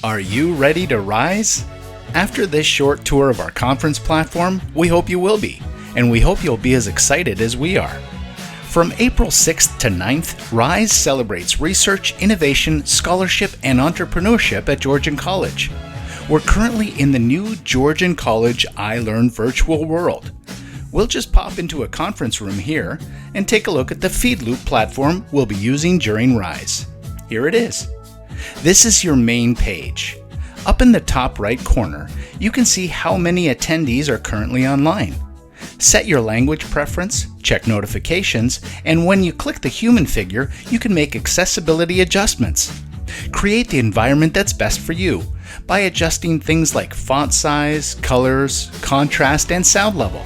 Are you ready to rise? After this short tour of our conference platform, we hope you will be, and we hope you'll be as excited as we are. From April 6th to 9th, RISE celebrates research, innovation, scholarship, and entrepreneurship at Georgian College. We're currently in the new Georgian College iLearn virtual world. We'll just pop into a conference room here and take a look at the Pheedloop platform we'll be using during RISE. Here it is. This is your main page. Up in the top right corner, you can see how many attendees are currently online. Set your language preference, check notifications, and when you click the human figure, you can make accessibility adjustments. Create the environment that's best for you by adjusting things like font size, colors, contrast, and sound level.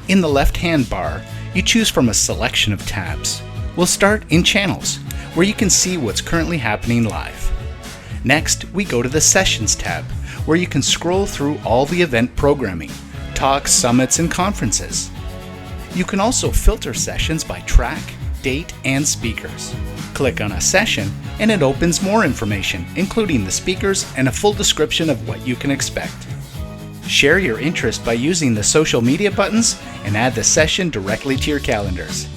In the left-hand bar, you choose from a selection of tabs. We'll start in Channels, where you can see what's currently happening live. Next, we go to the Sessions tab, where you can scroll through all the event programming, talks, summits, and conferences. You can also filter sessions by track, date, and speakers. Click on a session, and it opens more information, including the speakers and a full description of what you can expect. Share your interest by using the social media buttons and add the session directly to your calendars.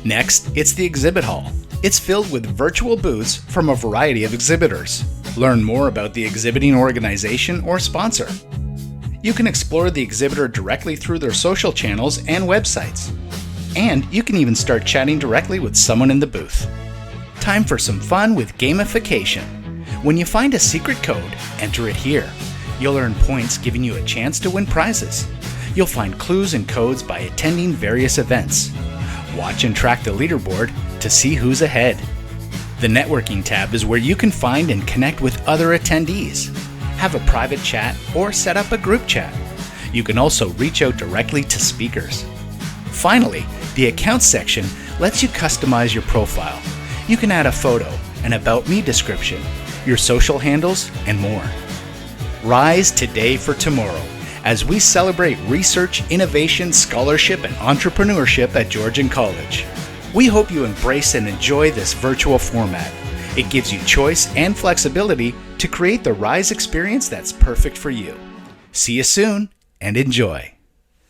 Next, it's the exhibit hall. It's filled with virtual booths from a variety of exhibitors. Learn more about the exhibiting organization or sponsor. You can explore the exhibitor directly through their social channels and websites. And you can even start chatting directly with someone in the booth. Time for some fun with gamification. When you find a secret code, enter it here. You'll earn points giving you a chance to win prizes. You'll find clues and codes by attending various events. Watch and track the leaderboard to see who's ahead. The networking tab is where you can find and connect with other attendees. Have a private chat or set up a group chat. You can also reach out directly to speakers. Finally, the Accounts section lets you customize your profile. You can add a photo, an About Me description, your social handles, and more. Rise today for tomorrow as we celebrate research, innovation, scholarship, and entrepreneurship at Georgian College. We hope you embrace and enjoy this virtual format. It gives you choice and flexibility to create the RISE experience that's perfect for you. See you soon and enjoy.